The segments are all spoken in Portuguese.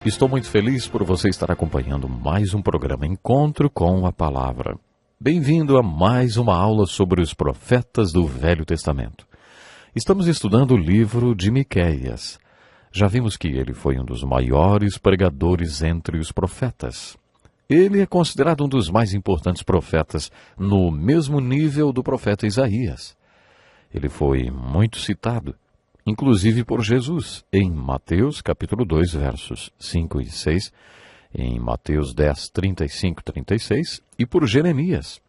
Estou muito feliz por você estar acompanhando mais um programa Encontro com a Palavra. Bem-vindo a mais uma aula sobre os profetas do Velho Testamento. Estamos estudando o livro de Miqueias. Já vimos que ele foi um dos maiores pregadores entre os profetas. Ele é considerado um dos mais importantes profetas, no mesmo nível do profeta Isaías. Ele foi muito citado, inclusive por Jesus, em Mateus capítulo 2, versos 5 e 6, em Mateus 10, 35 e 36, e por Jeremias.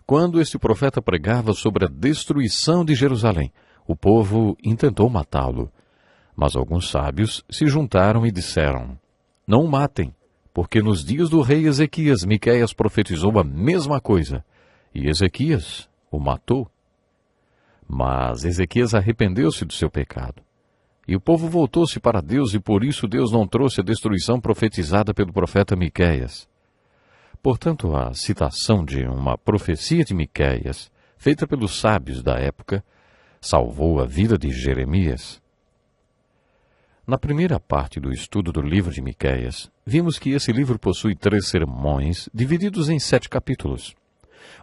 Quando este profeta pregava sobre a destruição de Jerusalém, o povo intentou matá-lo. Mas alguns sábios se juntaram e disseram: não o matem, porque nos dias do rei Ezequias, Miqueias profetizou a mesma coisa, e Ezequias o matou. Mas Ezequias arrependeu-se do seu pecado. E o povo voltou-se para Deus, e por isso Deus não trouxe a destruição profetizada pelo profeta Miqueias. Portanto, a citação de uma profecia de Miqueias, feita pelos sábios da época, salvou a vida de Jeremias. Na primeira parte do estudo do livro de Miqueias, vimos que esse livro possui 3 sermões, divididos em 7 capítulos.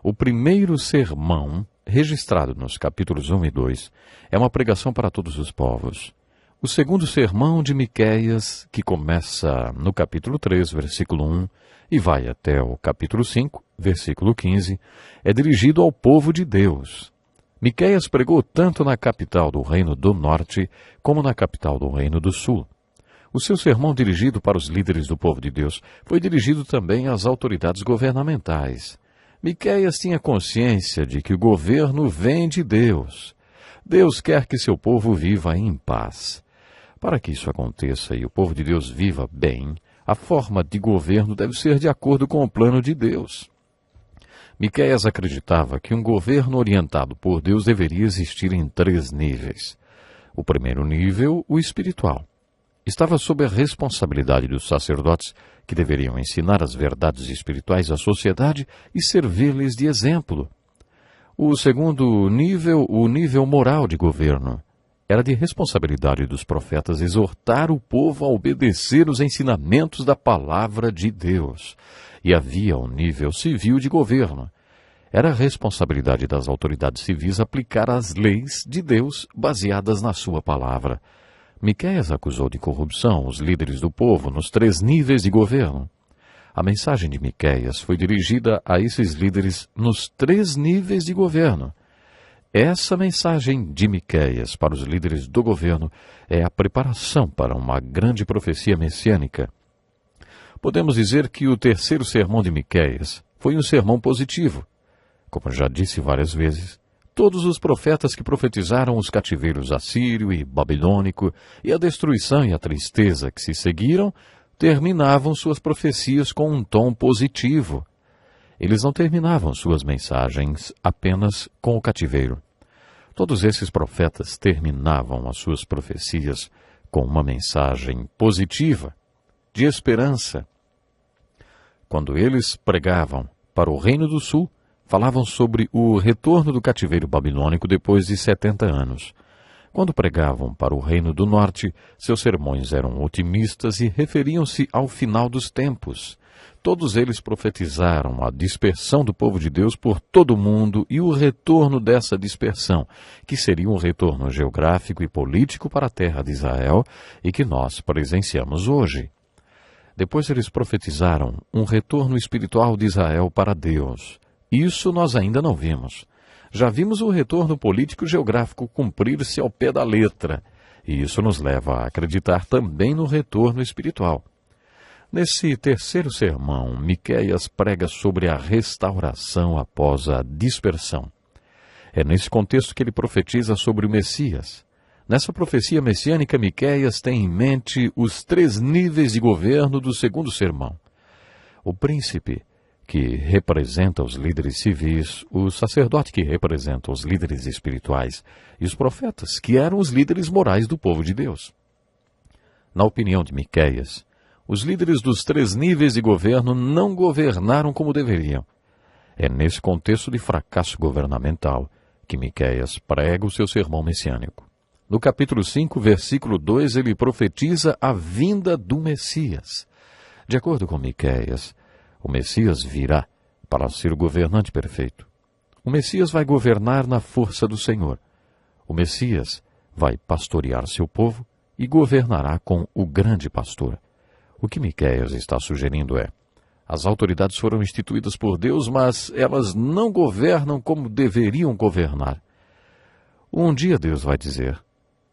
O primeiro sermão, registrado nos capítulos 1 e 2, é uma pregação para todos os povos. O segundo sermão de Miqueias, que começa no capítulo 3, versículo 1, e vai até o capítulo 5, versículo 15, é dirigido ao povo de Deus. Miqueias pregou tanto na capital do Reino do Norte, como na capital do Reino do Sul. O seu sermão dirigido para os líderes do povo de Deus foi dirigido também às autoridades governamentais. Miqueias tinha consciência de que o governo vem de Deus. Deus quer que seu povo viva em paz. Para que isso aconteça e o povo de Deus viva bem, a forma de governo deve ser de acordo com o plano de Deus. Miqueias acreditava que um governo orientado por Deus deveria existir em 3 níveis. O primeiro nível, o espiritual, estava sob a responsabilidade dos sacerdotes, que deveriam ensinar as verdades espirituais à sociedade e servir-lhes de exemplo. O segundo nível, o nível moral de governo, era de responsabilidade dos profetas exortar o povo a obedecer os ensinamentos da palavra de Deus. E havia um nível civil de governo. Era a responsabilidade das autoridades civis aplicar as leis de Deus baseadas na sua palavra. Miqueias acusou de corrupção os líderes do povo nos 3 níveis de governo. A mensagem de Miqueias foi dirigida a esses líderes nos 3 níveis de governo. Essa mensagem de Miqueias para os líderes do governo é a preparação para uma grande profecia messiânica. Podemos dizer que o terceiro sermão de Miqueias foi um sermão positivo. Como já disse várias vezes, todos os profetas que profetizaram os cativeiros assírio e babilônico e a destruição e a tristeza que se seguiram, terminavam suas profecias com um tom positivo. Eles não terminavam suas mensagens apenas com o cativeiro. Todos esses profetas terminavam as suas profecias com uma mensagem positiva, de esperança. Quando eles pregavam para o Reino do Sul, falavam sobre o retorno do cativeiro babilônico depois de 70 anos. Quando pregavam para o Reino do Norte, seus sermões eram otimistas e referiam-se ao final dos tempos. Todos eles profetizaram a dispersão do povo de Deus por todo o mundo e o retorno dessa dispersão, que seria um retorno geográfico e político para a terra de Israel e que nós presenciamos hoje. Depois eles profetizaram um retorno espiritual de Israel para Deus. Isso nós ainda não vimos. Já vimos o retorno político-geográfico cumprir-se ao pé da letra, e isso nos leva a acreditar também no retorno espiritual. Nesse terceiro sermão, Miqueias prega sobre a restauração após a dispersão. É nesse contexto que ele profetiza sobre o Messias. Nessa profecia messiânica, Miqueias tem em mente os 3 níveis de governo do segundo sermão. O príncipe, que representa os líderes civis, o sacerdote, que representa os líderes espirituais, e os profetas, que eram os líderes morais do povo de Deus. Na opinião de Miqueias, os líderes dos 3 níveis de governo não governaram como deveriam. É nesse contexto de fracasso governamental que Miqueias prega o seu sermão messiânico. No capítulo 5, versículo 2, ele profetiza a vinda do Messias. De acordo com Miqueias, o Messias virá para ser o governante perfeito. O Messias vai governar na força do Senhor. O Messias vai pastorear seu povo e governará com o grande pastor. O que Miqueias está sugerindo é: as autoridades foram instituídas por Deus, mas elas não governam como deveriam governar. Um dia Deus vai dizer: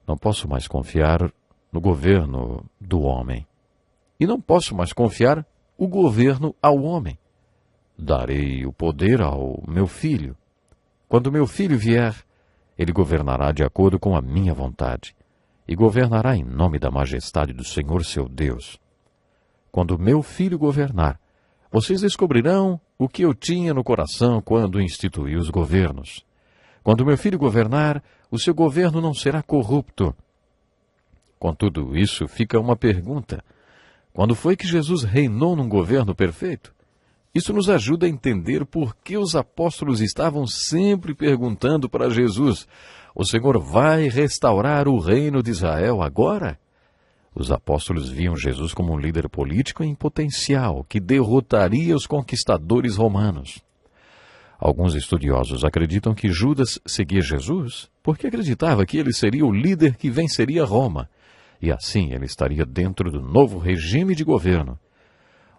não posso mais confiar no governo do homem. E não posso mais confiar o governo ao homem. Darei o poder ao meu filho. Quando meu filho vier, ele governará de acordo com a minha vontade, e governará em nome da majestade do Senhor seu Deus. Quando meu filho governar, vocês descobrirão o que eu tinha no coração quando instituí os governos. Quando meu filho governar, o seu governo não será corrupto. Com tudo isso, fica uma pergunta: quando foi que Jesus reinou num governo perfeito? Isso nos ajuda a entender por que os apóstolos estavam sempre perguntando para Jesus: o Senhor vai restaurar o reino de Israel agora? Os apóstolos viam Jesus como um líder político em potencial, que derrotaria os conquistadores romanos. Alguns estudiosos acreditam que Judas seguia Jesus porque acreditava que ele seria o líder que venceria Roma, e assim ele estaria dentro do novo regime de governo.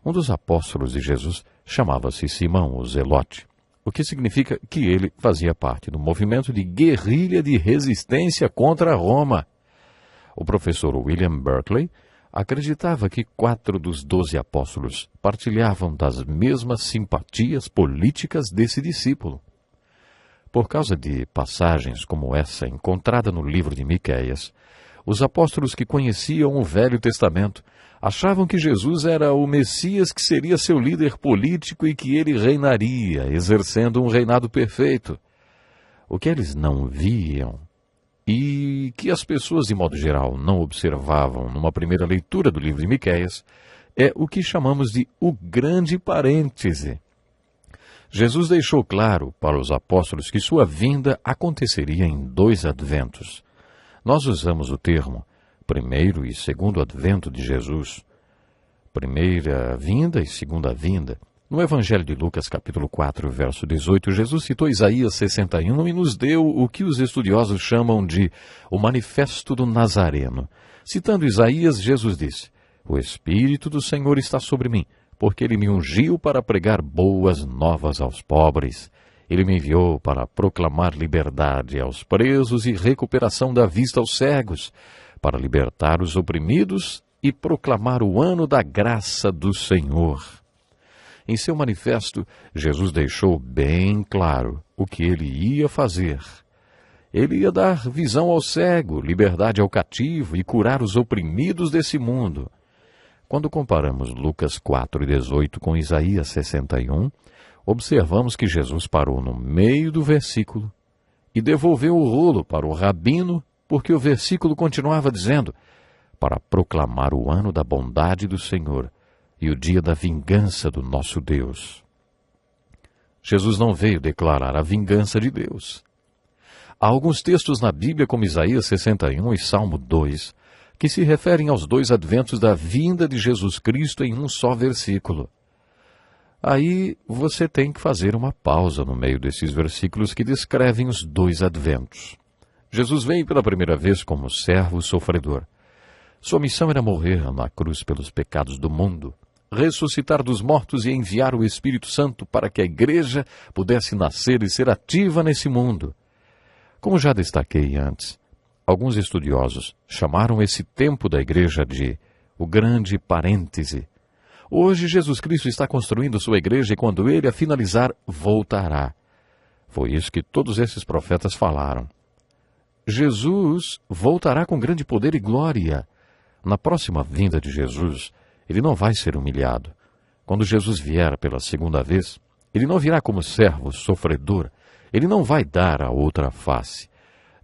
Um dos apóstolos de Jesus chamava-se Simão, o Zelote, o que significa que ele fazia parte do movimento de guerrilha de resistência contra Roma. O professor William Berkeley acreditava que 4 dos 12 apóstolos partilhavam das mesmas simpatias políticas desse discípulo. Por causa de passagens como essa encontrada no livro de Miqueias, os apóstolos que conheciam o Velho Testamento achavam que Jesus era o Messias que seria seu líder político e que ele reinaria, exercendo um reinado perfeito. O que eles não viam e que as pessoas, de modo geral, não observavam numa primeira leitura do livro de Miqueias, é o que chamamos de o grande parêntese. Jesus deixou claro para os apóstolos que sua vinda aconteceria em 2 adventos. Nós usamos o termo primeiro e segundo advento de Jesus, primeira vinda e segunda vinda. No Evangelho de Lucas, capítulo 4, verso 18, Jesus citou Isaías 61 e nos deu o que os estudiosos chamam de o Manifesto do Nazareno. Citando Isaías, Jesus disse: o Espírito do Senhor está sobre mim, porque ele me ungiu para pregar boas novas aos pobres. Ele me enviou para proclamar liberdade aos presos e recuperação da vista aos cegos, para libertar os oprimidos e proclamar o ano da graça do Senhor. Em seu manifesto, Jesus deixou bem claro o que ele ia fazer. Ele ia dar visão ao cego, liberdade ao cativo e curar os oprimidos desse mundo. Quando comparamos Lucas 4,18 com Isaías 61, observamos que Jesus parou no meio do versículo e devolveu o rolo para o rabino, porque o versículo continuava dizendo: para proclamar o ano da bondade do Senhor e o dia da vingança do nosso Deus. Jesus não veio declarar a vingança de Deus. Há alguns textos na Bíblia, como Isaías 61 e Salmo 2, que se referem aos 2 adventos da vinda de Jesus Cristo em um só versículo. Aí você tem que fazer uma pausa no meio desses versículos que descrevem os 2 adventos. Jesus veio pela primeira vez como servo sofredor. Sua missão era morrer na cruz pelos pecados do mundo, ressuscitar dos mortos e enviar o Espírito Santo para que a igreja pudesse nascer e ser ativa nesse mundo. Como já destaquei antes, alguns estudiosos chamaram esse tempo da igreja de o grande parêntese. Hoje Jesus Cristo está construindo sua igreja e quando ele a finalizar, voltará. Foi isso que todos esses profetas falaram. Jesus voltará com grande poder e glória. Na próxima vinda de Jesus, ele não vai ser humilhado. Quando Jesus vier pela segunda vez, ele não virá como servo sofredor. Ele não vai dar a outra face.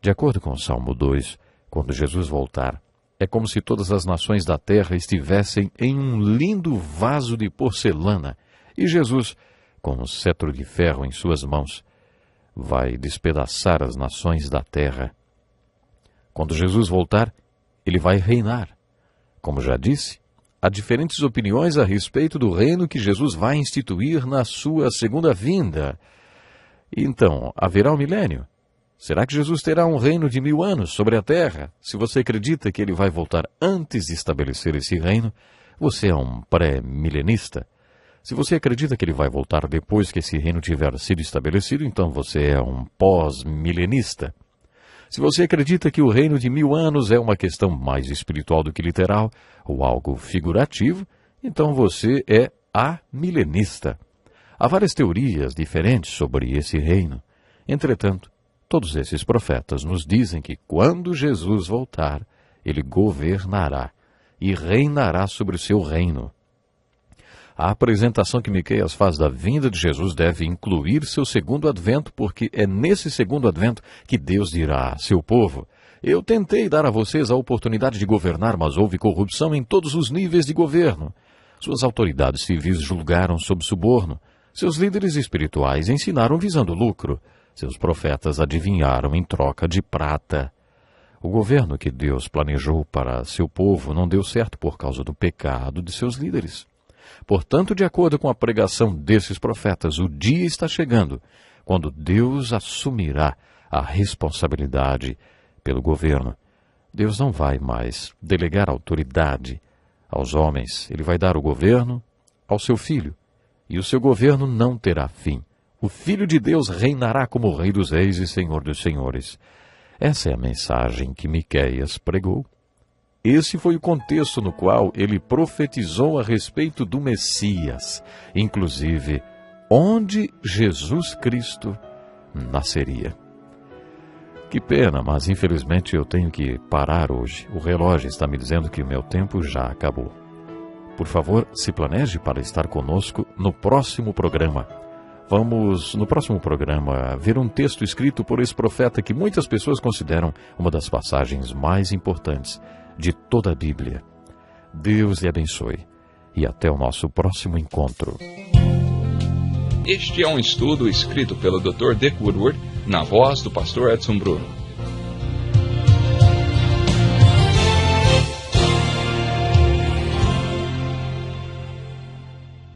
De acordo com o Salmo 2, quando Jesus voltar, é como se todas as nações da terra estivessem em um lindo vaso de porcelana e Jesus, com um cetro de ferro em suas mãos, vai despedaçar as nações da terra. Quando Jesus voltar, ele vai reinar. Como já disse, há diferentes opiniões a respeito do reino que Jesus vai instituir na sua segunda vinda. Então, haverá um milênio? Será que Jesus terá um reino de 1000 anos sobre a terra? Se você acredita que ele vai voltar antes de estabelecer esse reino, você é um pré-milenista. Se você acredita que ele vai voltar depois que esse reino tiver sido estabelecido, então você é um pós-milenista. Se você acredita que o reino de 1000 anos é uma questão mais espiritual do que literal, ou algo figurativo, então você é amilenista. Há várias teorias diferentes sobre esse reino. Entretanto, todos esses profetas nos dizem que quando Jesus voltar, ele governará e reinará sobre o seu reino. A apresentação que Miqueias faz da vinda de Jesus deve incluir seu segundo advento, porque é nesse segundo advento que Deus dirá a seu povo: eu tentei dar a vocês a oportunidade de governar, mas houve corrupção em todos os níveis de governo. Suas autoridades civis julgaram sob suborno. Seus líderes espirituais ensinaram visando lucro. Seus profetas adivinharam em troca de prata. O governo que Deus planejou para seu povo não deu certo por causa do pecado de seus líderes. Portanto, de acordo com a pregação desses profetas, o dia está chegando, quando Deus assumirá a responsabilidade pelo governo. Deus não vai mais delegar autoridade aos homens. Ele vai dar o governo ao seu Filho, e o seu governo não terá fim. O Filho de Deus reinará como Rei dos Reis e Senhor dos Senhores. Essa é a mensagem que Miqueias pregou. Esse foi o contexto no qual ele profetizou a respeito do Messias, inclusive onde Jesus Cristo nasceria. Que pena, mas infelizmente eu tenho que parar hoje. O relógio está me dizendo que o meu tempo já acabou. Por favor, se planeje para estar conosco no próximo programa. Vamos, no próximo programa, ver um texto escrito por esse profeta que muitas pessoas consideram uma das passagens mais importantes de toda a Bíblia. Deus lhe abençoe e até o nosso próximo encontro. Este é um estudo escrito pelo Dr. Dick Woodward, na voz do pastor Edson Bruno.